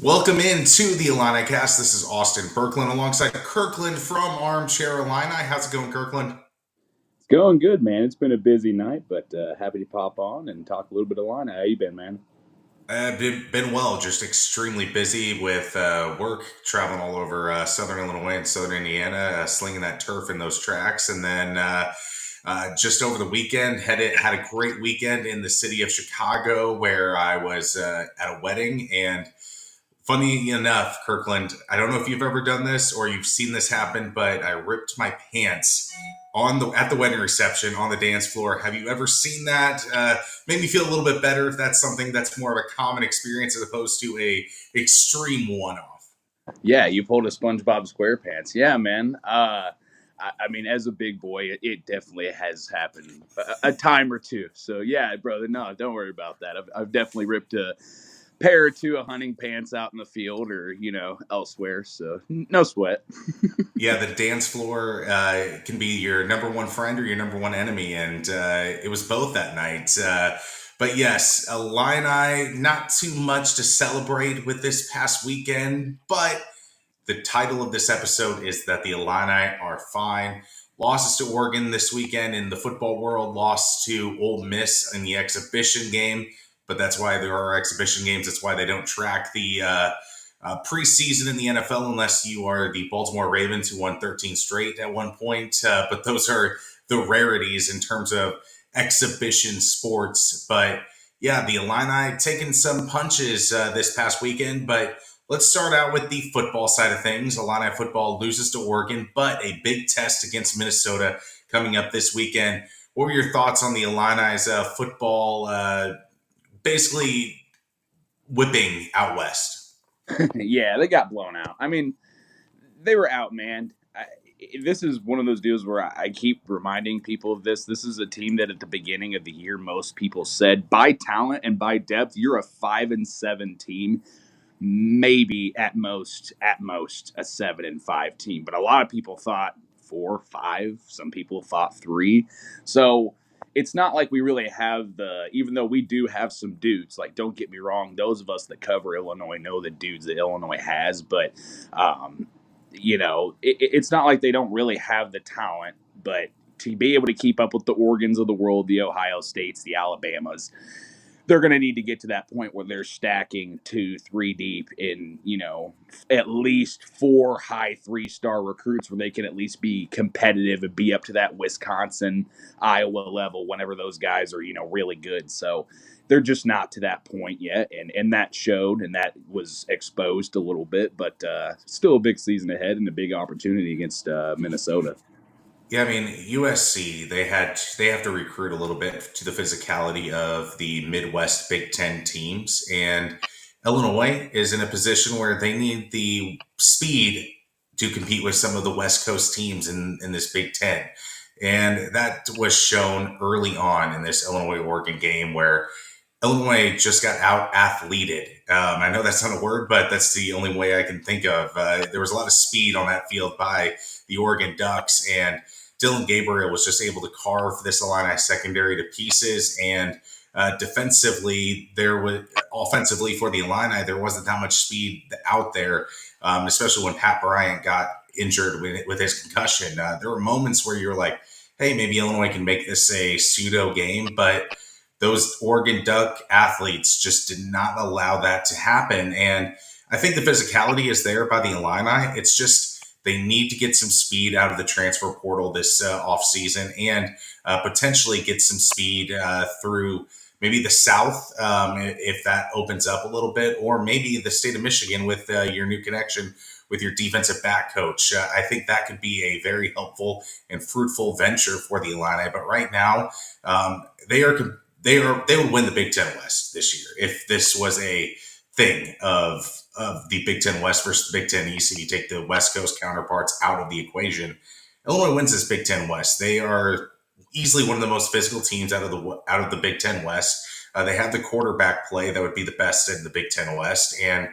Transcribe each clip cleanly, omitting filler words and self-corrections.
Welcome into the Illinicast. This is Austin Berkland alongside Kirkland from Armchair Illini. How's it going, Kirkland? It's going good, man. It's been a busy night, but happy to pop on and talk a little bit of line. How you been, man? Been well, just extremely busy with work, traveling all over southern Illinois and southern Indiana, slinging that turf in those tracks. And then just over the weekend, had a great weekend in the city of Chicago where I was at a wedding. And funny enough, Kirkland, I don't know if you've ever done this or you've seen this happen, but I ripped my pants at the wedding reception on the dance floor. Have you ever seen that? Made me feel a little bit better if that's something that's more of a common experience as opposed to a extreme one-off. Yeah, you pulled a SpongeBob SquarePants. Yeah, man. I mean, as a big boy, it definitely has happened a time or two. So yeah, brother, no, don't worry about that. I've definitely ripped a pair or two of hunting pants out in the field or elsewhere. So no sweat. Yeah, the dance floor can be your number one friend or your number one enemy, and it was both that night. But yes, Illini, not too much to celebrate with this past weekend, but the title of this episode is that the Illini are fine. Losses to Oregon this weekend in the football world, lost to Ole Miss in the exhibition game, but that's why there are exhibition games. That's why they don't track the preseason in the NFL unless you are the Baltimore Ravens who won 13 straight at one point. But those are the rarities in terms of exhibition sports. But yeah, the Illini taking some punches this past weekend. But let's start out with the football side of things. Illini football loses to Oregon, but a big test against Minnesota coming up this weekend. What were your thoughts on the Illini's football basically whipping out west? Yeah, they got blown out. I mean, they were outmanned. This is one of those deals where I keep reminding people of this. This is a team that at the beginning of the year, most people said by talent and by depth, you're a 5-7 team, maybe at most a 7-5 team. But a lot of people thought 4, 5. Some people thought 3. So it's not like we really have even though we do have some dudes, like don't get me wrong, those of us that cover Illinois know the dudes that Illinois has, but it's not like they don't really have the talent, but to be able to keep up with the Oregons of the world, the Ohio States, the Alabamas, they're going to need to get to that point where they're stacking 2-3 deep in, at least 4 high 3-star recruits where they can at least be competitive and be up to that Wisconsin, Iowa level whenever those guys are, really good. So they're just not to that point yet. And that showed and that was exposed a little bit, but still a big season ahead and a big opportunity against Minnesota. Yeah, I mean USC. They have to recruit a little bit to the physicality of the Midwest Big Ten teams, and Illinois is in a position where they need the speed to compete with some of the West Coast teams in this Big Ten, and that was shown early on in this Illinois Oregon game where Illinois just got out athleted. I know that's not a word, but that's the only way I can think of. There was a lot of speed on that field by the Oregon Ducks, and Dylan Gabriel was just able to carve this Illini secondary to pieces. And defensively, offensively for the Illini, there wasn't that much speed out there, especially when Pat Bryant got injured with his concussion. There were moments where you're like, hey, maybe Illinois can make this a pseudo game, but those Oregon Duck athletes just did not allow that to happen. And I think the physicality is there by the Illini. It's just they need to get some speed out of the transfer portal this offseason and potentially get some speed through maybe the South if that opens up a little bit, or maybe the state of Michigan with your new connection with your defensive back coach. I think that could be a very helpful and fruitful venture for the Illini. But right now, they would win the Big Ten West this year if this was a thing of the Big Ten West versus the Big Ten East, and you take the West Coast counterparts out of the equation. Illinois wins this Big Ten West. They are easily one of the most physical teams out of the Big Ten West. They have the quarterback play that would be the best in the Big Ten West, and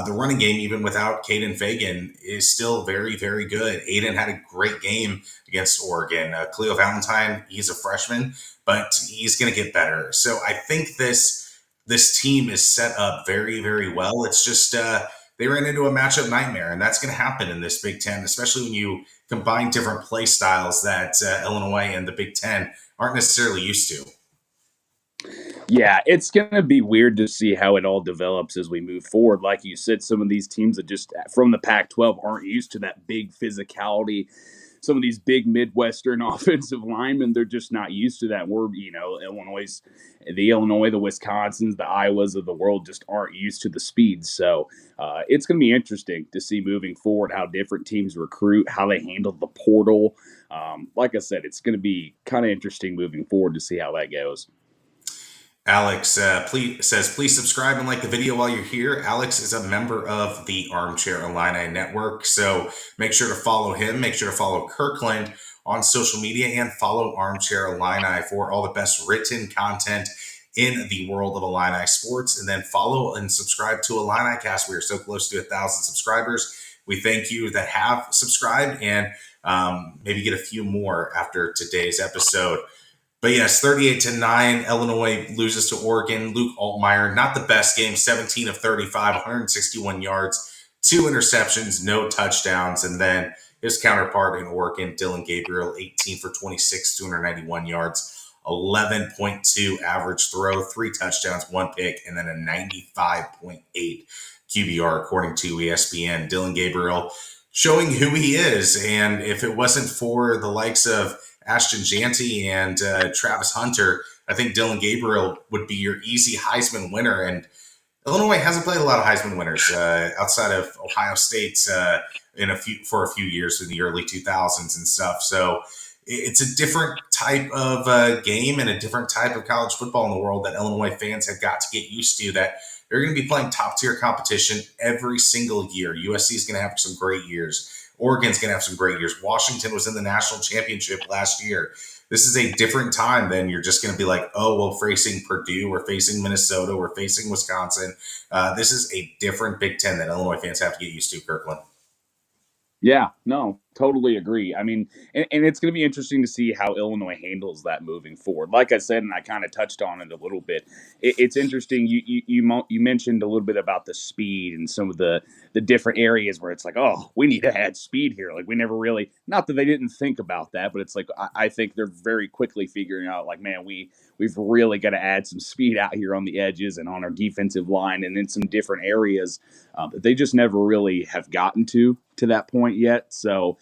the running game, even without Caden Fagan, is still very, very good. Aiden had a great game against Oregon. Cleo Valentine, he's a freshman, but he's going to get better. So I think this this team is set up very, very well. It's just they ran into a matchup nightmare, and that's going to happen in this Big Ten, especially when you combine different play styles that Illinois and the Big Ten aren't necessarily used to. Yeah, it's going to be weird to see how it all develops as we move forward. Like you said, some of these teams that just from the Pac 12 aren't used to that big physicality. Some of these big Midwestern offensive linemen, they're just not used to that. We're, Illinois, the Wisconsins, the Iowas of the world just aren't used to the speed. So it's going to be interesting to see moving forward how different teams recruit, how they handle the portal. Like I said, it's going to be kind of interesting moving forward to see how that goes. Alex please subscribe and like the video while you're here. Alex is a member of the Armchair Illini Network, so make sure to follow him. Make sure to follow Kirkland on social media and follow Armchair Illini for all the best written content in the world of Illini sports. And then follow and subscribe to Illinicast. We are so close to 1,000 subscribers. We thank you that have subscribed, and maybe get a few more after today's episode. But yes, 38-9, Illinois loses to Oregon. Luke Altmaier, not the best game, 17 of 35, 161 yards, 2 interceptions, no touchdowns. And then his counterpart in Oregon, Dylan Gabriel, 18 for 26, 291 yards, 11.2 average throw, 3 touchdowns, 1 pick, and then a 95.8 QBR according to ESPN. Dylan Gabriel showing who he is. And if it wasn't for the likes of Ashton Janty and Travis Hunter, I think Dylan Gabriel would be your easy Heisman winner. And Illinois hasn't played a lot of Heisman winners outside of Ohio State for a few years in the early 2000s and stuff. So it's a different type of game and a different type of college football in the world that Illinois fans have got to get used to, that they're going to be playing top tier competition every single year. USC is going to have some great years. Oregon's going to have some great years. Washington was in the national championship last year. This is a different time than you're just going to be like, oh, well, facing Purdue, we're facing Minnesota, we're facing Wisconsin. This is a different Big Ten that Illinois fans have to get used to, Kirkland. Yeah, no, totally agree. I mean, and it's going to be interesting to see how Illinois handles that moving forward. Like I said, and I kind of touched on it a little bit. It's interesting. You mentioned a little bit about the speed and some of the different areas where it's like, oh, we need to add speed here. Like we never really, not that they didn't think about that, but it's like I think they're very quickly figuring out like, man, we've really got to add some speed out here on the edges and on our defensive line and in some different areas that they just never really have gotten to that point yet. So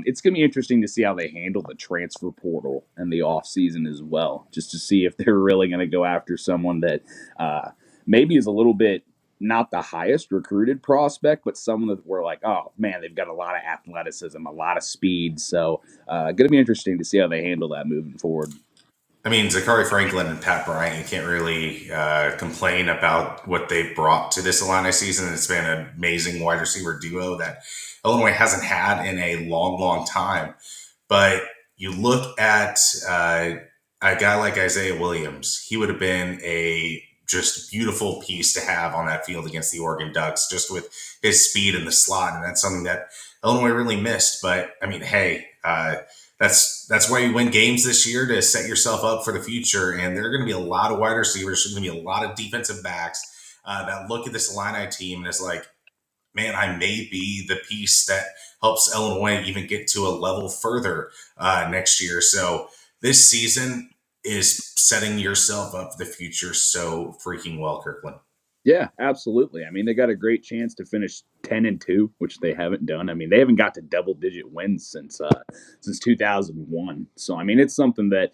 it's going to be interesting to see how they handle the transfer portal and the offseason as well, just to see if they're really going to go after someone that maybe is a little bit not the highest recruited prospect, but someone that we're like, oh, man, they've got a lot of athleticism, a lot of speed. So going to be interesting to see how they handle that moving forward. I mean, Zachary Franklin and Pat Bryant, you can't really complain about what they've brought to this Illini season. It's been an amazing wide receiver duo that Illinois hasn't had in a long, long time. But you look at a guy like Isaiah Williams, he would have been a just beautiful piece to have on that field against the Oregon Ducks, just with his speed in the slot. And that's something that Illinois really missed. But, I mean, hey, that's why you win games this year, to set yourself up for the future. And there are going to be a lot of wide receivers. There's going to be a lot of defensive backs that look at this Illini team and is like, man, I may be the piece that helps Illinois even get to a level further next year. So this season is setting yourself up for the future so freaking well, Kirkland. Yeah, absolutely. I mean, they got a great chance to finish 10-2, which they haven't done. I mean, they haven't got to double-digit wins since 2001. So, I mean, it's something that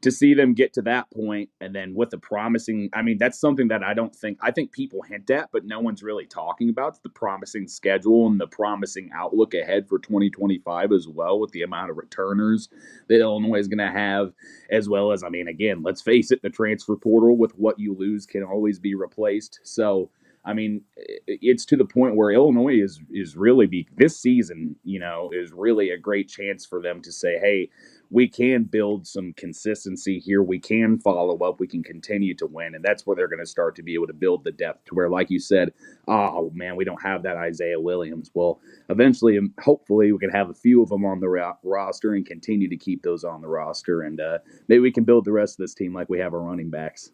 to see them get to that point, and then with the promising, I mean, that's something that I think people hint at, but no one's really talking about. It's the promising schedule and the promising outlook ahead for 2025 as well, with the amount of returners that Illinois is going to have, as well as, I mean, again, let's face it, the transfer portal, with what you lose can always be replaced. So, I mean, it's to the point where Illinois is really this season, is really a great chance for them to say, hey, we can build some consistency here. We can follow up. We can continue to win. And that's where they're going to start to be able to build the depth to where, like you said, oh, man, we don't have that Isaiah Williams. Well, eventually, hopefully, we can have a few of them on the roster and continue to keep those on the roster. And maybe we can build the rest of this team like we have our running backs.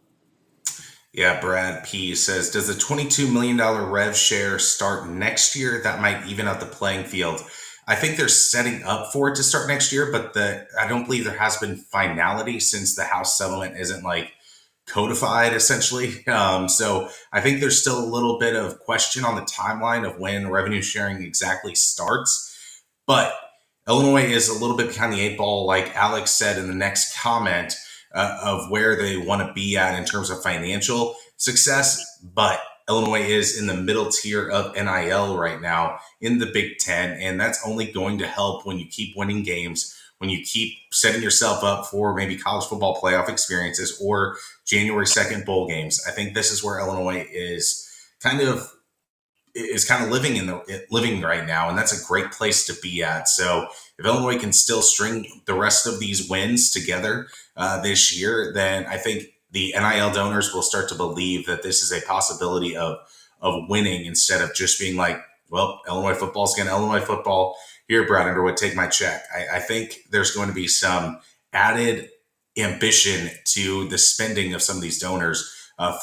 Yeah, Brad P says, does the $22 million rev share start next year? That might even out the playing field. I think they're setting up for it to start next year, but I don't believe there has been finality since the House settlement isn't like codified essentially. So I think there's still a little bit of question on the timeline of when revenue sharing exactly starts. But Illinois is a little bit behind the eight ball, like Alex said in the next comment, of where they want to be at in terms of financial success. But Illinois is in the middle tier of NIL right now in the Big Ten, and that's only going to help when you keep winning games, when you keep setting yourself up for maybe college football playoff experiences or January 2nd bowl games. I think this is where Illinois kind of is living right now, and that's a great place to be at. So if Illinois can still string the rest of these wins together this year, then I think the NIL donors will start to believe that this is a possibility of winning instead of just being like, well, Illinois football's going to Illinois football. Here, Brad Underwood, take my check. I think there's going to be some added ambition to the spending of some of these donors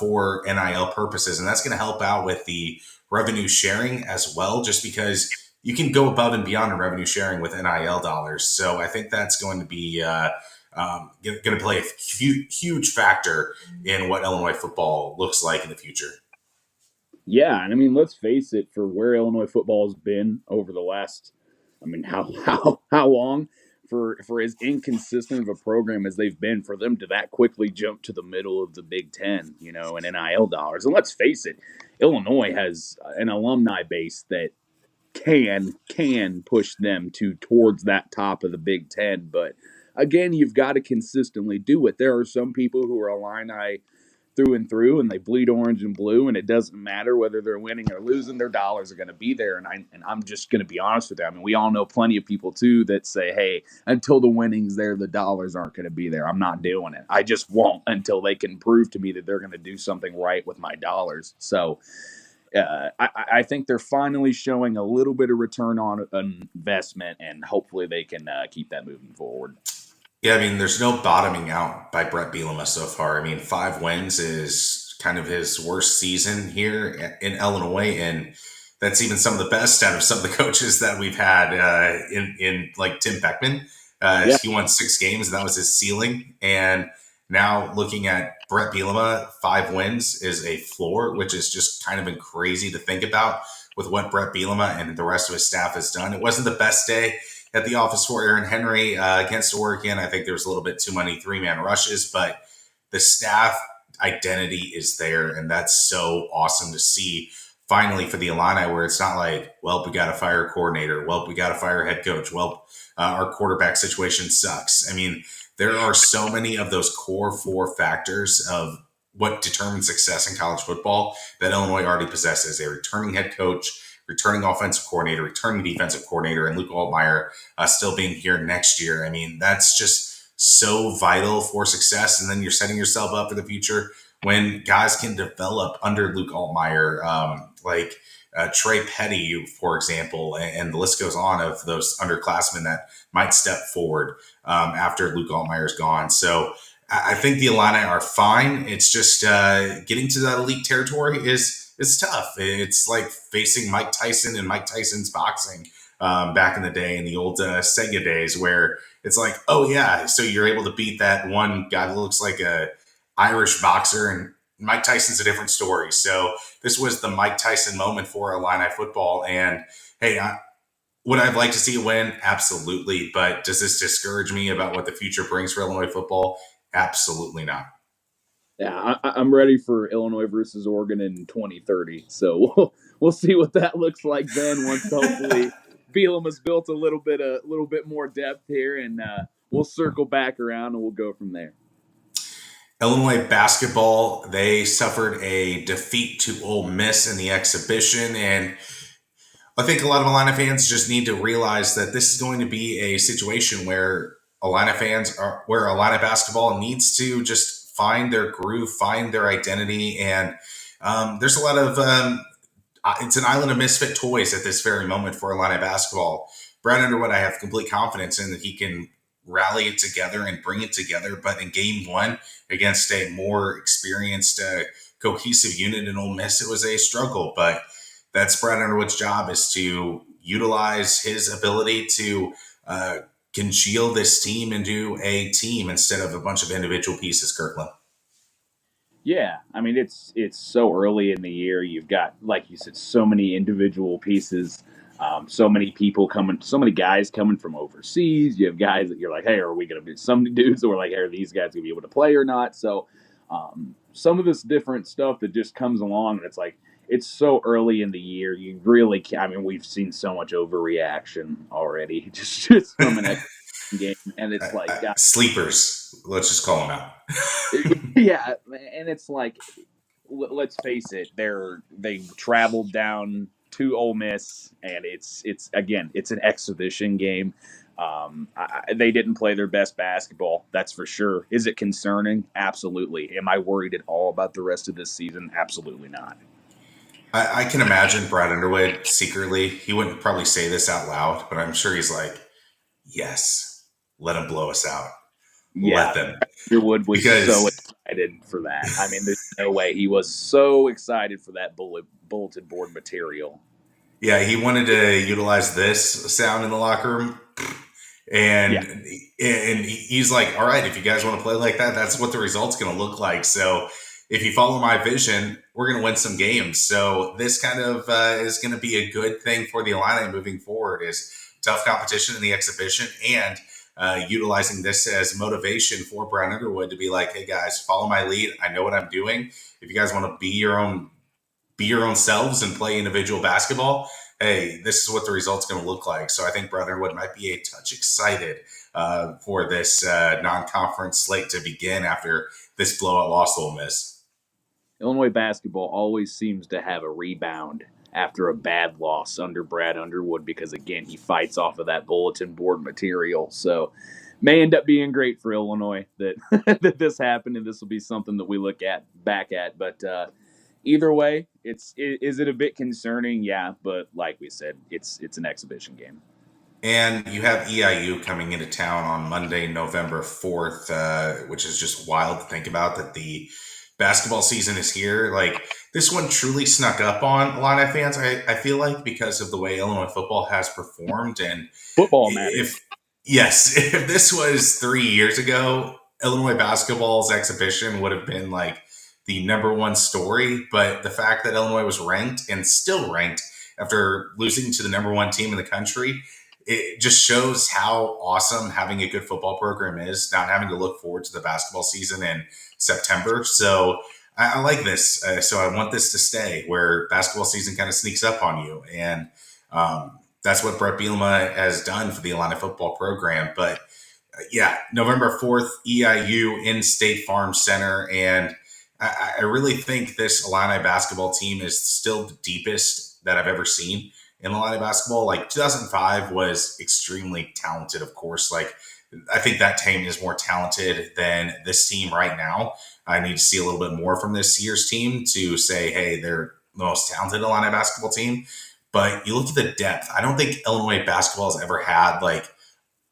for NIL purposes, and that's going to help out with the revenue sharing as well, just because you can go above and beyond in revenue sharing with NIL dollars. So I think that's going to be going to play a huge factor in what Illinois football looks like in the future. Yeah, and I mean, let's face it, for where Illinois football has been over the last, I mean, how long? For as inconsistent of a program as they've been, for them to that quickly jump to the middle of the Big Ten, and NIL dollars. And let's face it, Illinois has an alumni base that can push them towards that top of the Big Ten. But again, you've got to consistently do it. There are some people who are Illini through and through, and they bleed orange and blue, and it doesn't matter whether they're winning or losing. Their dollars are going to be there, and I'm just going to be honest with you. I mean, we all know plenty of people too that say, "Hey, until the winning's there, the dollars aren't going to be there. I'm not doing it. I just won't until they can prove to me that they're going to do something right with my dollars." So. I think they're finally showing a little bit of return on investment, and hopefully they can keep that moving forward. Yeah, I mean, there's no bottoming out by Brett Bielema so far. I mean, 5 wins is kind of his worst season here in Illinois, and that's even some of the best out of some of the coaches that we've had in like Tim Beckman. Yeah. He won 6 games, and that was his ceiling. And now looking at Brett Bielema, 5 wins is a floor, which is just kind of been crazy to think about with what Brett Bielema and the rest of his staff has done. It wasn't the best day at the office for Aaron Henry against Oregon. I think there was a little bit too many 3-man rushes, but the staff identity is there, and that's so awesome to see finally for the Illini, where it's not like, well, we got to fire a coordinator. Well, we got to fire a head coach. Well, our quarterback situation sucks. I mean, there are so many of those core 4 factors of what determines success in college football that Illinois already possesses: a returning head coach, returning offensive coordinator, returning defensive coordinator, and Luke Altmaier still being here next year. I mean, that's just so vital for success. And then you're setting yourself up for the future when guys can develop under Luke Altmaier, like Trey Petty, for example, and the list goes on of those underclassmen that might step forward after Luke Altmaier's gone. So I think the Illini are fine. It's just getting to that elite territory is tough. It's like facing Mike Tyson and Mike Tyson's boxing back in the day, in the old Sega days, where it's like, oh yeah, so you're able to beat that one guy that looks like a Irish boxer, and Mike Tyson's a different story. So this was the Mike Tyson moment for Illini football. And hey, would I like to see a win? Absolutely. But does this discourage me about what the future brings for Illinois football? Absolutely not. Yeah, I'm ready for Illinois versus Oregon in 2030. So we'll see what that looks like then. Once hopefully Bielema has built a little bit more depth here, and we'll circle back around and we'll go from there. Illinois basketball, they suffered a defeat to Ole Miss in the exhibition, and I think a lot of Illini fans just need to realize that this is going to be a situation where Illini basketball needs to just find their groove, find their identity, and there's a lot of it's an island of misfit toys at this very moment for Illini basketball. Brad Underwood, I have complete confidence in that he can rally it together and bring it together. But in game 1 against a more experienced cohesive unit in Ole Miss, it was a struggle. But that's Brad Underwood's job, is to utilize his ability to congeal this team into a team instead of a bunch of individual pieces, Kirkland. Yeah, I mean it's so early in the year. You've got, like you said, so many individual pieces, so many people coming, so many guys coming from overseas. You have guys that you're like, hey, are we going to be some dudes that we're like, hey, are these guys going to be able to play or not? So some of this different stuff that just comes along, and it's like it's so early in the year. You really can't. I mean, we've seen so much overreaction already, just from an game, and it's like, God, Sleepers, let's just call them out. yeah, and it's like, let's face it, they traveled down to Ole Miss, and it's again, it's an exhibition game. They didn't play their best basketball, that's for sure. Is it concerning? Absolutely. Am I worried at all about the rest of this season? Absolutely not. I can imagine Brad Underwood secretly, he wouldn't probably say this out loud, but I'm sure he's like, yes, let them blow us out. Let Yeah, them. Underwood was so Because excited for that. I mean, there's no way he was so excited for that bulletin board material. yeah, he wanted to utilize this sound in the locker room, Yeah, and he's like, all right, if you guys want to play like that, that's what the result's going to look like. So if you follow my vision, we're going to win some games. So this kind of is going to be a good thing for the Illini moving forward, is tough competition in the exhibition, and utilizing this as motivation for Brian Underwood to be like, hey guys, follow my lead. I know what I'm doing. If you guys want to be your own selves and play individual basketball, hey, this is what the result's going to look like. So I think Brotherwood might be a touch excited for this non-conference slate to begin after this blowout loss to Ole Miss. Illinois basketball always seems to have a rebound after a bad loss under Brad Underwood because, again, he fights off of that bulletin board material. So may end up being great for Illinois that that this happened, and this will be something that we look at back at. But either way, is it a bit concerning? Yeah, but like we said, it's an exhibition game. And you have EIU coming into town on Monday, November 4th, which is just wild to think about, that the basketball season is here. Like, this one truly snuck up on a lot of fans, I feel like, because of the way Illinois football has performed. And Football matters. if, yes, if this was 3 years ago, Illinois basketball's exhibition would have been like the number one story. But the fact that Illinois was ranked and still ranked after losing to the number one team in the country, it just shows how awesome having a good football program is, not having to look forward to the basketball season in September. So I like this. So I want this to stay, where basketball season kind of sneaks up on you. And that's what Brett Bielema has done for the Illini football program. But yeah, November 4th, EIU in State Farm Center. And I really think this Illini basketball team is still the deepest that I've ever seen in Illini basketball. Like, 2005 was extremely talented, of course. Like, I think that team is more talented than this team right now. I need to see a little bit more from this year's team to say, hey, they're the most talented Illini basketball team. But you look at the depth. I don't think Illinois basketball has ever had like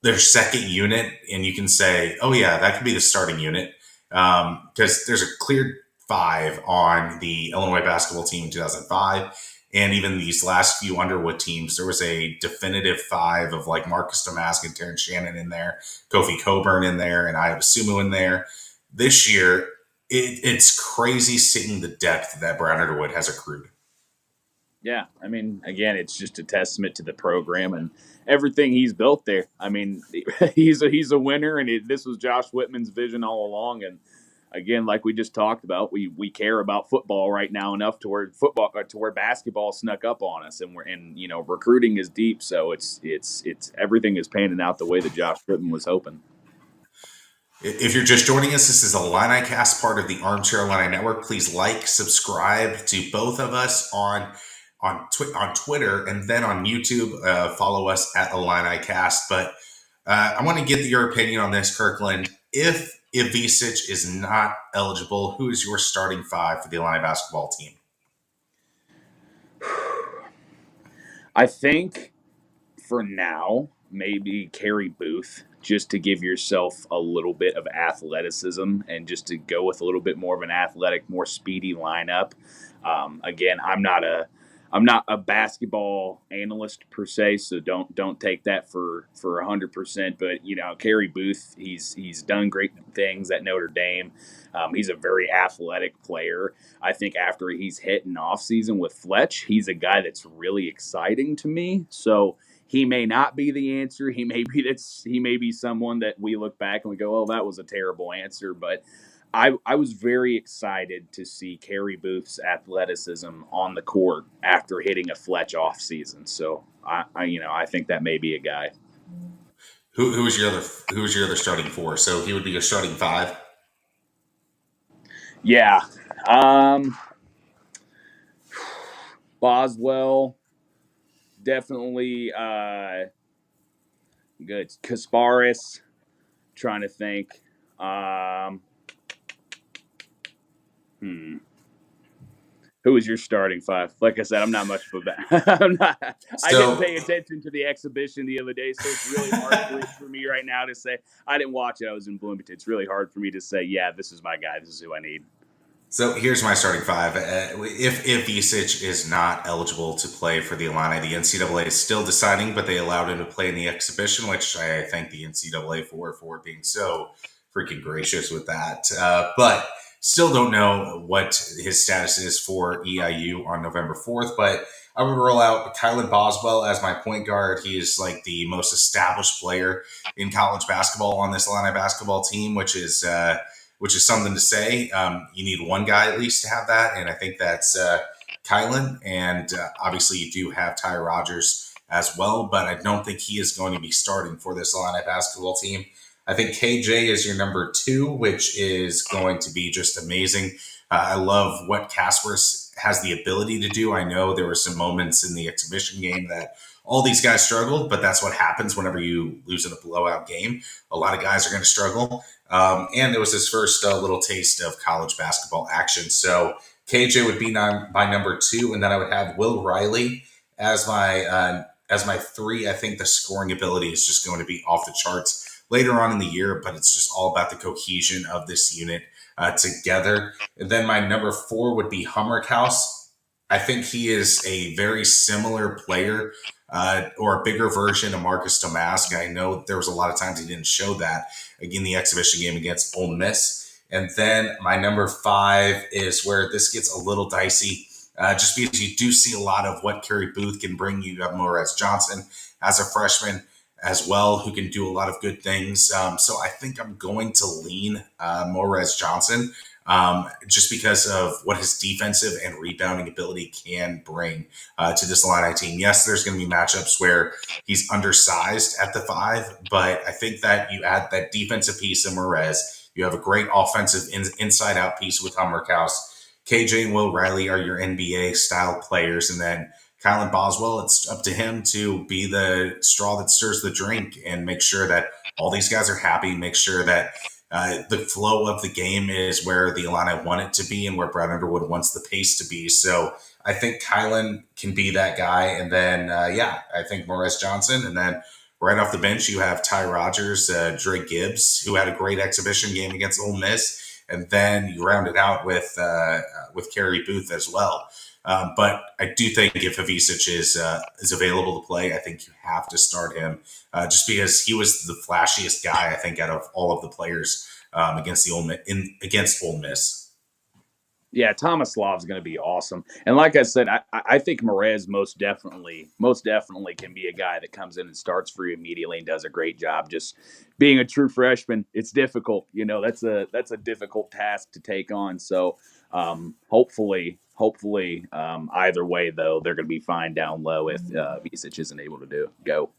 their second unit, and you can say, oh yeah, that could be the starting unit, because there's a clear five on the Illinois basketball team in 2005. And even these last few Underwood teams, there was a definitive five of like Marcus Domask and Terrence Shannon in there, Kofi Coburn in there, and Aya Sumu in there. This year, it's crazy seeing the depth that Brad Underwood has accrued. Yeah, I mean, again, it's just a testament to the program and everything he's built there. I mean, he's a winner, and this was Josh Whitman's vision all along. And again, like we just talked about, we care about football right now enough to where basketball snuck up on us, and recruiting is deep, so it's everything is panning out the way that Josh Whitman was hoping. If you're just joining us, this is a Illinicast, part of the Armchair Illini Network. Please like, subscribe to both of us on Twitter, and then on YouTube. Follow us at Illinicast. But I want to get your opinion on this, Kirkland. If Ivisic is not eligible, who is your starting five for the Illini basketball team? I think for now, maybe Kerry Booth just to give yourself a little bit of athleticism and just to go with a little bit more of an athletic, more speedy lineup. Again, I'm not a basketball analyst per se, so don't take that for 100%. But Kerry Booth, he's done great things at Notre Dame. He's a very athletic player. I think after he's hit an off season with Fletch, he's a guy that's really exciting to me. So he may not be the answer. He may be someone that we look back and we go, "Oh, that was a terrible answer." But I was very excited to see Kerry Booth's athleticism on the court after hitting a Fletch off season. So I think that may be a guy. Who was your other starting four? So he would be your starting five. Yeah, Boswell definitely good. Kasparis, trying to think. Who was your starting five? Like I said, I'm not much of a I didn't So pay attention to the exhibition the other day, so it's really hard for me right now to say. I didn't watch it. I was in Bloomington. It's really hard for me to say, yeah, this is my guy. This is who I need. So here's my starting five. If Isic is not eligible to play for the Illini, the NCAA is still deciding, but they allowed him to play in the exhibition, which I thank the NCAA for being so freaking gracious with that. But still don't know what his status is for EIU on November 4th. But I would roll out Kylan Boswell as my point guard. He is like the most established player in college basketball on this Illini basketball team, which is something to say. You need one guy at least to have that, and I think that's Kylan. And obviously, you do have Ty Rogers as well, but I don't think he is going to be starting for this Illini basketball team. I think KJ is your number two, which is going to be just amazing. I love what Casper has the ability to do. I know there were some moments in the exhibition game that all these guys struggled, but that's what happens whenever you lose in a blowout game. A lot of guys are going to struggle. And it was his first little taste of college basketball action. So KJ would be my number two, and then I would have Will Riley as my three. I think the scoring ability is just going to be off the charts later on in the year, but it's just all about the cohesion of this unit together. And then my number four would be Hummerkaus. I think he is a very similar player or a bigger version of Marcus Domask. I know there was a lot of times he didn't show that in the exhibition game against Ole Miss. And then my number five is where this gets a little dicey, just because you do see a lot of what Kerry Booth can bring. You have Morez Johnson as a freshman as well, who can do a lot of good things. So I think I'm going to lean Morez Johnson just because of what his defensive and rebounding ability can bring to this Illini team. Yes, there's going to be matchups where he's undersized at the five, but I think that you add that defensive piece in Morez. You have a great offensive inside-out piece with Hummerkaus. KJ and Will Riley are your NBA-style players, and then Kylan Boswell, it's up to him to be the straw that stirs the drink and make sure that all these guys are happy, make sure that the flow of the game is where the Illini want it to be and where Brad Underwood wants the pace to be. So I think Kylan can be that guy. And then, I think Morez Johnson. And then right off the bench, you have Ty Rogers, Dre Gibbs, who had a great exhibition game against Ole Miss. And then you round it out with Kerry Booth as well. But I do think if Ivisic is available to play, I think you have to start him just because he was the flashiest guy, I think, out of all of the players against Ole Miss. Yeah, Thomas Slav's going to be awesome. And like I said, I think Morez most definitely can be a guy that comes in and starts for you immediately and does a great job. Just being a true freshman, it's difficult. That's a difficult task to take on. So hopefully, either way, though, they're going to be fine down low if Visic isn't able to go.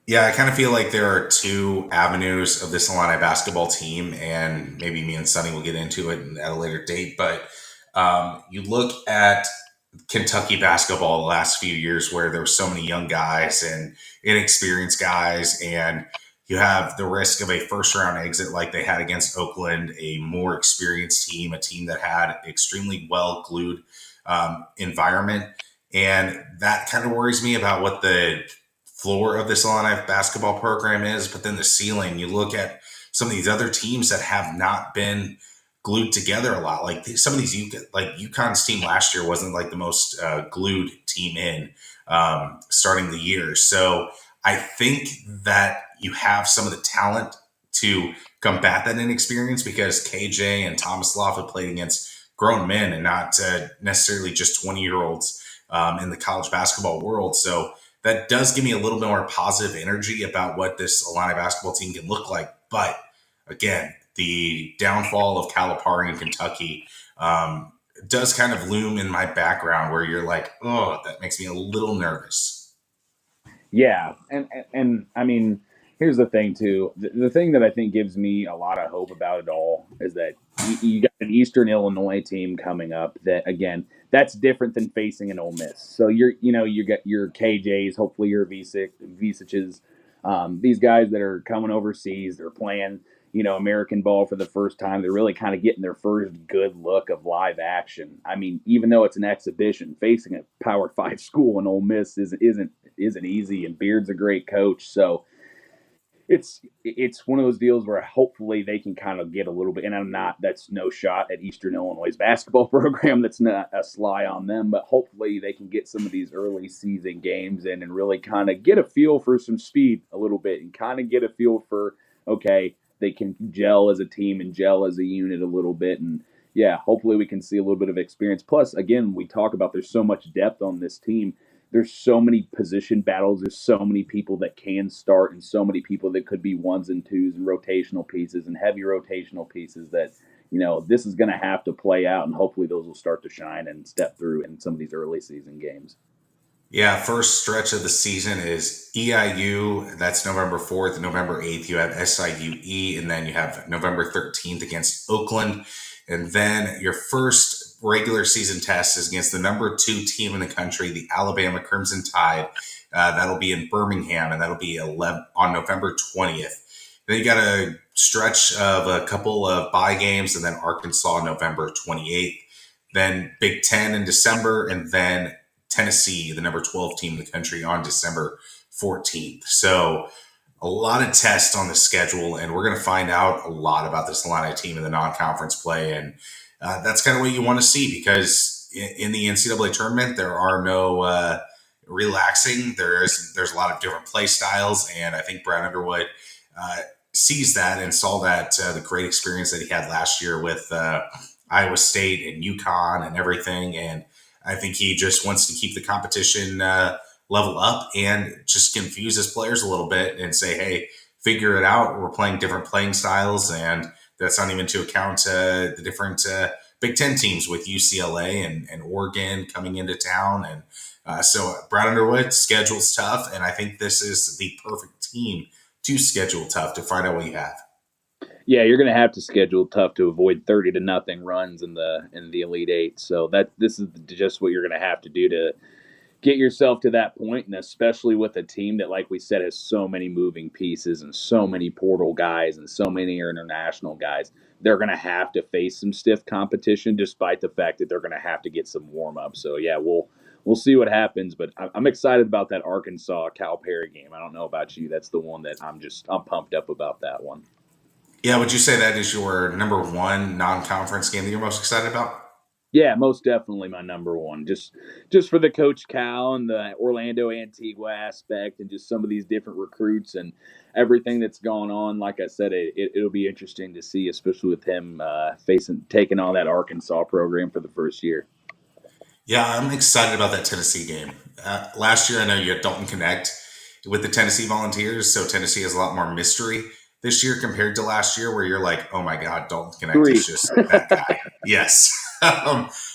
Yeah, I kind of feel like there are two avenues of this Illini basketball team, and maybe me and Sonny will get into it at a later date. But you look at Kentucky basketball the last few years where there were so many young guys and inexperienced guys, and you have the risk of a first-round exit like they had against Oakland, a more experienced team, a team that had extremely well-glued environment. And that kind of worries me about what the floor of this Illini basketball program is, but then the ceiling. You look at some of these other teams that have not been glued together a lot. Like some of these, like UConn's team last year wasn't like the most glued team in starting the year. So I think that you have some of the talent to combat that inexperience because KJ and Thomas Loft have played against grown men and not necessarily just 20-year-olds in the college basketball world. So that does give me a little bit more positive energy about what this Illini basketball team can look like. But again, the downfall of Calipari in Kentucky does kind of loom in my background where you're like, oh, that makes me a little nervous. Yeah, and I mean, here's the thing too. The thing that I think gives me a lot of hope about it all is that you got an Eastern Illinois team coming up. That again, that's different than facing an Ole Miss. So you get your KJs, hopefully your Visiches, these guys that are coming overseas. They're playing American ball for the first time. They're really kind of getting their first good look of live action. I mean, even though it's an exhibition, facing a Power 5 school in Ole Miss isn't easy, and Beard's a great coach. So it's one of those deals where hopefully they can kind of get a little bit, and that's no shot at Eastern Illinois' basketball program. That's not a sly on them, but hopefully they can get some of these early season games in and really kind of get a feel for some speed a little bit and kind of get a feel for, okay, they can gel as a team and gel as a unit a little bit. And yeah, hopefully we can see a little bit of experience. Plus, again, we talk about there's so much depth on this team. There's so many position battles. There's so many people that can start and so many people that could be ones and twos and rotational pieces and heavy rotational pieces that, this is going to have to play out. And hopefully those will start to shine and step through in some of these early season games. Yeah, first stretch of the season is EIU. That's November 4th and November 8th. You have SIUE, and then you have November 13th against Oakland. And then your first regular season test is against the number 2 team in the country, the Alabama Crimson Tide. That'll be in Birmingham, and that'll be on November 20th. Then you got a stretch of a couple of bye games, and then Arkansas November 28th. Then Big Ten in December, and then Tennessee, the number 12 team in the country, on December 14th. So a lot of tests on the schedule, and we're going to find out a lot about this Illini team in the non-conference play. And that's kind of what you want to see because in the NCAA tournament, there are no relaxing. There's a lot of different play styles, and I think Brad Underwood sees that and saw that the great experience that he had last year with Iowa State and UConn and everything. And I think he just wants to keep the competition level up and just confuse his players a little bit and say, hey, figure it out. We're playing different playing styles. And that's not even to account the different Big Ten teams with UCLA and Oregon coming into town. And so Brad Underwood's schedule's tough. And I think this is the perfect team to schedule tough to find out what you have. Yeah, you're going to have to schedule tough to avoid 30-0 runs in the Elite Eight. So this is just what you're going to have to do to get yourself to that point, and especially with a team that, like we said, has so many moving pieces and so many portal guys and so many international guys. They're going to have to face some stiff competition, despite the fact that they're going to have to get some warm up. So yeah, we'll see what happens, but I'm excited about that Arkansas Calipari game. I don't know about you. That's the one that I'm pumped up about that one. Yeah, would you say that is your number one non-conference game that you're most excited about? Yeah, most definitely my number one. Just for the Coach Cal and the Orlando Antigua aspect and just some of these different recruits and everything that's gone on. Like I said, it'll be interesting to see, especially with him taking on that Arkansas program for the first year. Yeah, I'm excited about that Tennessee game. Last year, I know you had Dalton Connect with the Tennessee Volunteers, so Tennessee has a lot more mystery this year compared to last year, where you're like, oh my God, Dalton Connect is just that guy. Yes.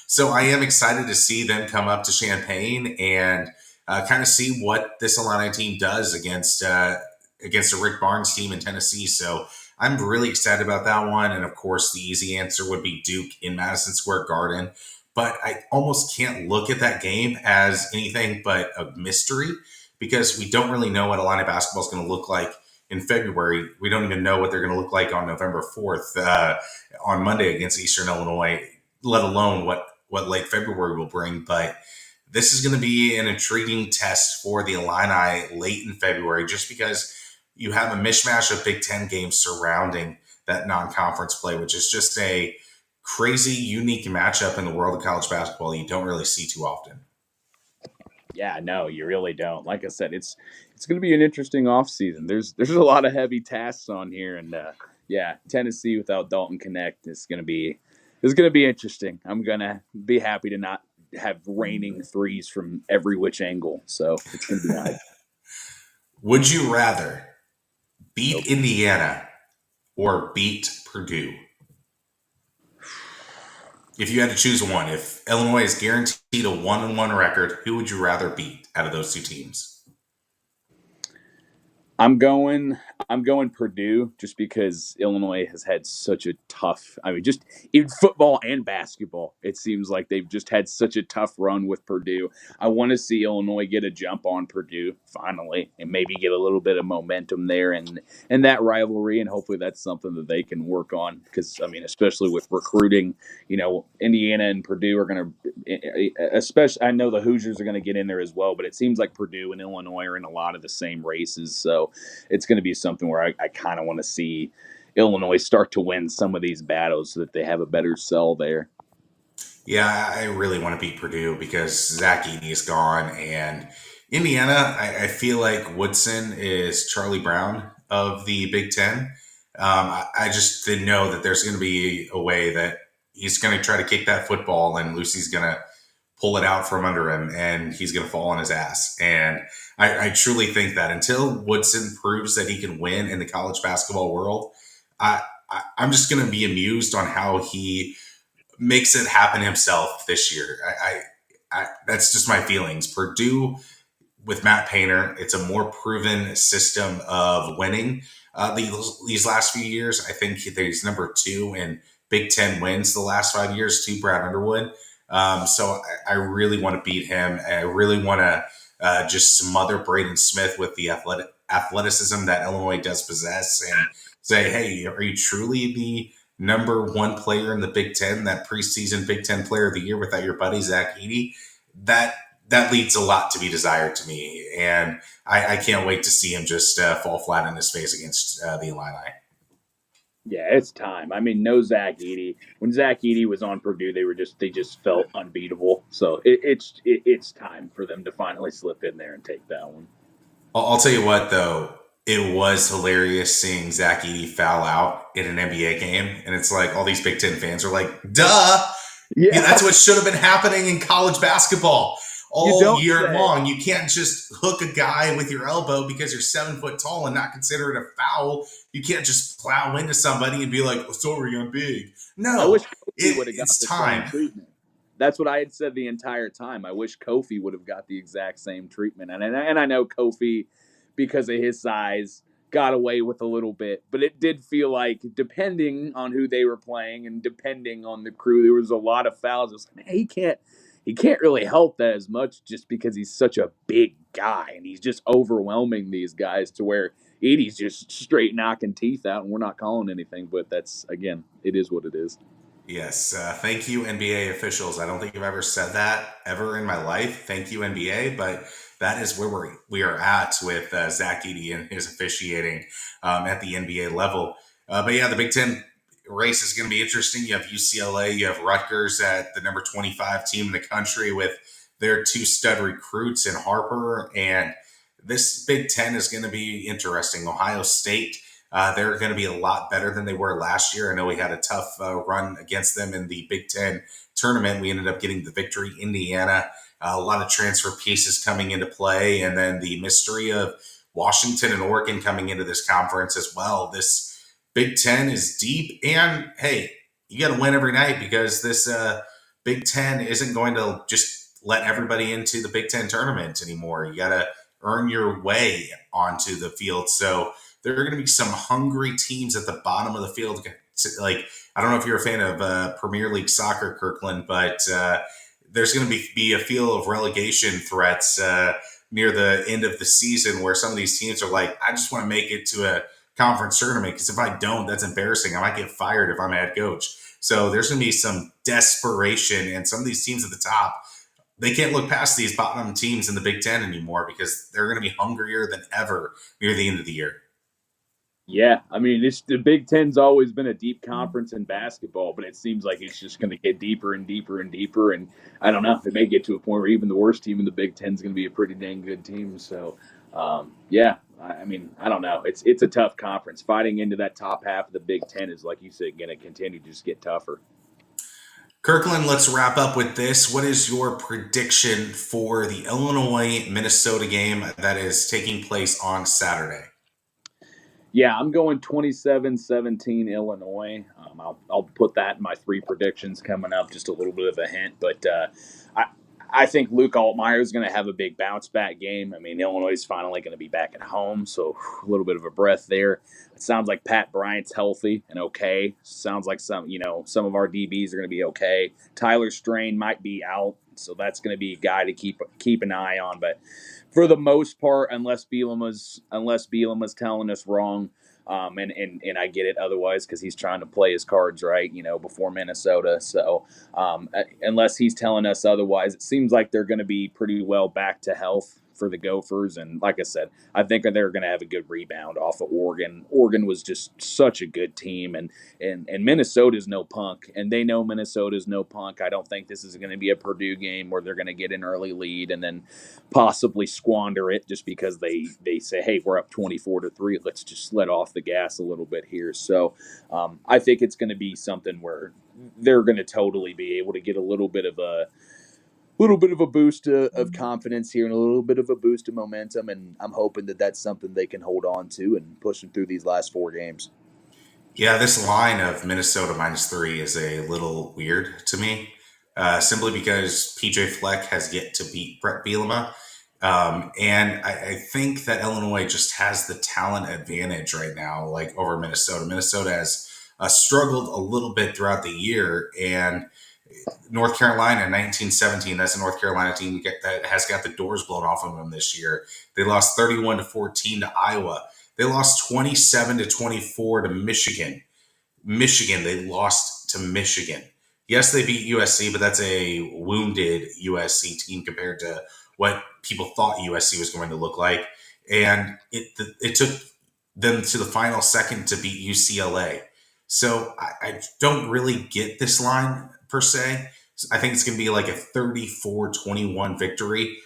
So I am excited to see them come up to Champaign and kind of see what this Illini team does against a Rick Barnes team in Tennessee. So I'm really excited about that one. And of course, the easy answer would be Duke in Madison Square Garden. But I almost can't look at that game as anything but a mystery because we don't really know what Illini basketball is going to look like in February. We don't even know what they're going to look like on November 4th on Monday against Eastern Illinois, let alone what late February will bring. But this is going to be an intriguing test for the Illini late in February, just because you have a mishmash of Big Ten games surrounding that non-conference play, which is just a crazy, unique matchup in the world of college basketball you don't really see too often. Yeah, no, you really don't. Like I said, it's going to be an interesting offseason. There's a lot of heavy tasks on here, and yeah, Tennessee without Dalton Connect is going to be interesting. I'm going to be happy to not have raining threes from every which angle. So it's going to be nice. Would you rather beat Nope. Indiana or beat Purdue? If you had to choose one, if Illinois is guaranteed a 1-1 record, who would you rather beat out of those two teams? I'm going Purdue just because Illinois has had such a tough, I mean, just in football and basketball, it seems like they've just had such a tough run with Purdue. I want to see Illinois get a jump on Purdue finally and maybe get a little bit of momentum there and that rivalry, and hopefully that's something that they can work on because, I mean, especially with recruiting, Indiana and Purdue are going to, especially, I know the Hoosiers are going to get in there as well, but it seems like Purdue and Illinois are in a lot of the same races, so it's going to be something where I kind of want to see Illinois start to win some of these battles so that they have a better sell there. Yeah, I really want to beat Purdue because Zach Edey is gone, and Indiana, I feel like Woodson is Charlie Brown of the Big Ten. I just didn't know that there's going to be a way that he's going to try to kick that football, and Lucy's going to pull it out from under him, and he's going to fall on his ass. And I truly think that until Woodson proves that he can win in the college basketball world, I'm just going to be amused on how he makes it happen himself this year. That's just my feelings. Purdue with Matt Painter, it's a more proven system of winning. These last few years, I think he's number 2 in Big Ten wins the last 5 years to Brad Underwood. So I really want to beat him. I really want to just smother Braden Smith with the athleticism that Illinois does possess and say, hey, are you truly the number 1 player in the Big Ten, that preseason Big Ten player of the year without your buddy Zach Edey? That leads a lot to be desired to me. And I can't wait to see him just fall flat on his face against the Illini. Yeah, it's time. I mean, no Zach Edey. When Zach Edey was on Purdue, they just felt unbeatable. So it's time for them to finally slip in there and take that one. I'll tell you what, though, it was hilarious seeing Zach Edey foul out in an NBA game, and it's like all these Big Ten fans are like, "Duh, yeah, that's what should have been happening in college basketball all year long. You can't just hook a guy with your elbow because you're 7 foot tall and not consider it a foul. You can't just plow into somebody and be like, oh, sorry, I'm big. No, I wish Kofi would have got the time. Same treatment. That's what I had said the entire time. I wish Kofi would have got the exact same treatment. And I know Kofi, because of his size, got away with a little bit. But it did feel like, depending on who they were playing and depending on the crew, there was a lot of fouls. It was like, man, he can't really help that as much just because he's such a big guy and he's just overwhelming these guys to where Edey's just straight knocking teeth out and we're not calling anything. But that's, again, it is what it is. Yes. Thank you, NBA officials. I don't think I've ever said that ever in my life. Thank you, NBA. But that is where we are at with Zach Edey and his officiating at the NBA level. But yeah, the Big Ten race is going to be interesting. You have UCLA, you have Rutgers at the number 25 team in the country with their 2 stud recruits in Harper. And this Big Ten is going to be interesting. Ohio State, they're going to be a lot better than they were last year. I know we had a tough run against them in the Big Ten tournament. We ended up getting the victory. Indiana, a lot of transfer pieces coming into play. And then the mystery of Washington and Oregon coming into this conference as well. This Big Ten is deep. And, hey, you got to win every night because this Big Ten isn't going to just let everybody into the Big Ten tournament anymore. You got to earn your way onto the field. So there are going to be some hungry teams at the bottom of the field. Like, I don't know if you're a fan of Premier League soccer, Kirkland, but there's going to be a feel of relegation threats near the end of the season where some of these teams are like, I just want to make it to a conference tournament because if I don't, that's embarrassing. I might get fired if I'm a head coach. So there's going to be some desperation, and some of these teams at the top they can't look past these bottom teams in the Big Ten anymore because they're going to be hungrier than ever near the end of the year. Yeah, I mean, the Big Ten's always been a deep conference in basketball, but it seems like it's just going to get deeper and deeper and deeper. And I don't know, it may get to a point where even the worst team in the Big Ten is going to be a pretty dang good team. So, yeah, I mean, I don't know. It's a tough conference. Fighting into that top half of the Big Ten is, like you said, going to continue to just get tougher. Kirkland, let's wrap up with this. What is your prediction for the Illinois Minnesota game that is taking place on Saturday? Yeah, I'm going 27-17 Illinois. I'll put that in my three predictions coming up, just a little bit of a hint. But I, I think Luke Altmaier is going to have a big bounce back game. I mean, Illinois is finally going to be back at home, so a little bit of a breath there. It sounds like Pat Bryant's healthy and okay. Sounds like some of our DBs are going to be okay. Tyler Strain might be out, so that's going to be a guy to keep an eye on. But for the most part, unless Bielema's telling us wrong, and I get it otherwise because he's trying to play his cards right, before Minnesota. So unless he's telling us otherwise, it seems like they're going to be pretty well back to health for the Gophers. And like I said, I think they're going to have a good rebound off of Oregon. Oregon was just such a good team, and Minnesota's no punk, and they know Minnesota's no punk. I don't think this is going to be a Purdue game where they're going to get an early lead and then possibly squander it just because they say, hey, we're up 24-3. Let's just let off the gas a little bit here. So I think it's going to be something where they're going to totally be able to get a little bit of a boost of confidence here and a little bit of a boost of momentum. And I'm hoping that that's something they can hold on to and push them through these last four games. Yeah, this line of Minnesota -3 is a little weird to me, simply because PJ Fleck has yet to beat Brett Bielema. And I think that Illinois just has the talent advantage right now, like over Minnesota. Minnesota has struggled a little bit throughout the year, and North Carolina in 1917, that's a North Carolina team that has got the doors blown off of them this year. They lost 31-14 to Iowa. They lost 27-24 to Michigan. They lost to Michigan. Yes, they beat USC, but that's a wounded USC team compared to what people thought USC was going to look like. And it took them to the final second to beat UCLA. So I don't really get this line per se. I think it's going to be like a 34-21 victory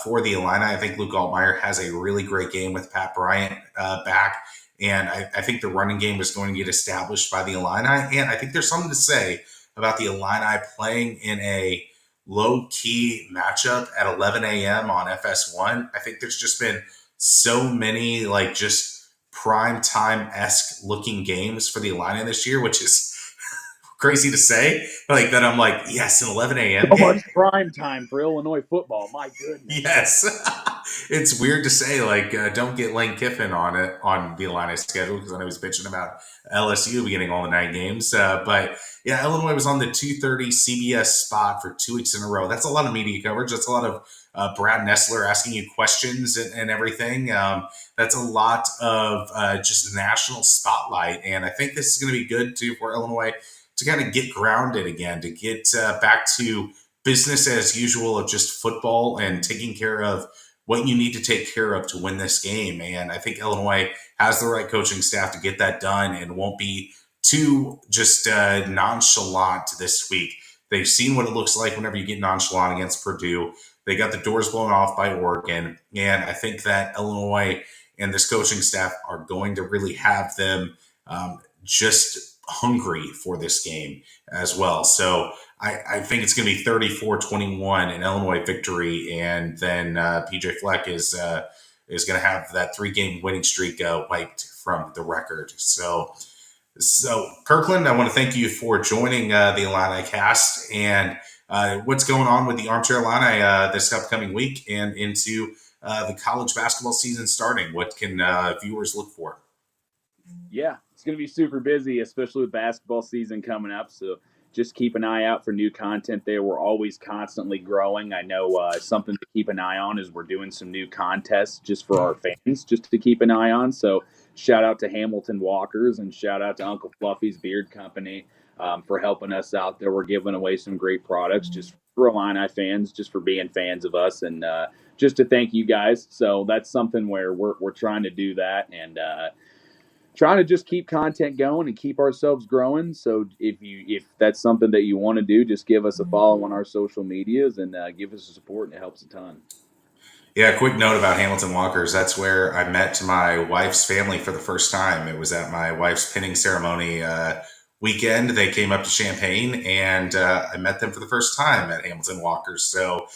for the Illini. I think Luke Altmaier has a really great game with Pat Bryant back. And I think the running game is going to get established by the Illini. And I think there's something to say about the Illini playing in a low-key matchup at 11 a.m. on FS1. I think there's just been so many just prime time-esque looking games for the Illini this year, which is crazy to say. Like that, I'm like, yes, an 11 a.m. So game. much prime time for Illinois football. My goodness. Yes. It's weird to say, don't get Lane Kiffin on the Illini schedule because I know he's bitching about LSU getting all the night games. But yeah, Illinois was on the 2:30 CBS spot for 2 weeks in a row. That's a lot of media coverage. That's a lot of Brad Nessler asking you questions and everything. That's a lot of just national spotlight. And I think this is going to be good too for Illinois to kind of get grounded again, to get back to business as usual of just football and taking care of what you need to take care of to win this game. And I think Illinois has the right coaching staff to get that done and won't be too just nonchalant this week. They've seen what it looks like whenever you get nonchalant against Purdue. They got the doors blown off by Oregon. And I think that Illinois and this coaching staff are going to really have them just hungry for this game as well. So I think it's going to be 34-21 an Illinois victory, and then PJ Fleck is going to have that 3-game winning streak wiped from the record. So Kirkland, I want to thank you for joining the Illini cast, and what's going on with the Armchair Illini this upcoming week and into the college basketball season starting. What can viewers look for? Yeah, it's going to be super busy, especially with basketball season coming up. So just keep an eye out for new content there. We're always constantly growing. I know something to keep an eye on is we're doing some new contests just for our fans, just to keep an eye on. So shout out to Hamilton Walkers and shout out to Uncle Fluffy's Beard Company. for helping us out there. We're giving away some great products just for Illini fans, just for being fans of us, and just to thank you guys. So that's something where we're trying to do that, and trying to just keep content going and keep ourselves growing. So if that's something that you want to do, just give us a follow on our social medias and give us a support, and it helps a ton. Yeah, quick note about Hamilton Walkers. That's where I met my wife's family for the first time. It was at my wife's pinning ceremony weekend. They came up to Champaign, and I met them for the first time at Hamilton Walkers. So,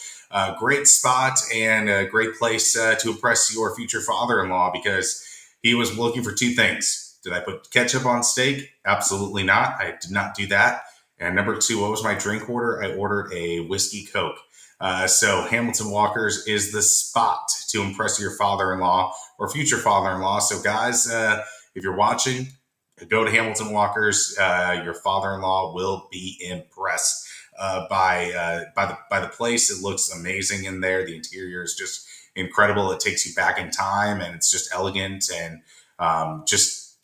great spot and a great place to impress your future father-in-law, because he was looking for two things. Did I put ketchup on steak? Absolutely not. I did not do that. And number two, what was my drink order? I ordered a whiskey Coke. So Hamilton Walkers is the spot to impress your father-in-law or future father-in-law. So guys, if you're watching, go to Hamilton Walkers. Your father-in-law will be impressed by the place. It looks amazing in there. The interior is just incredible. It takes you back in time, and it's just elegant. And just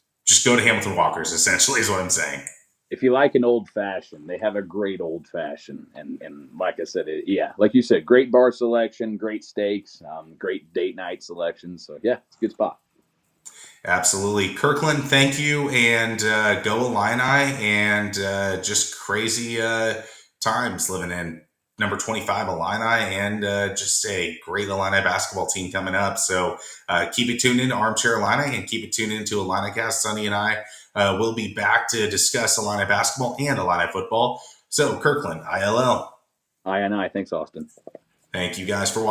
go to Hamilton Walkers. Essentially, is what I'm saying. If you like an old fashioned, they have a great old fashioned, and like I said, yeah, like you said, great bar selection, great steaks, great date night selection. So yeah, it's a good spot. Absolutely. Kirkland, thank you. And go Illini, and just crazy times living in number 25 Illini, and just a great Illini basketball team coming up. So keep it tuned in to Armchair Illini, and keep it tuned in to Illinicast. Sonny and I will be back to discuss Illini basketball and Illini football. So Kirkland, ILL. I. Thanks, Austin. Thank you guys for watching.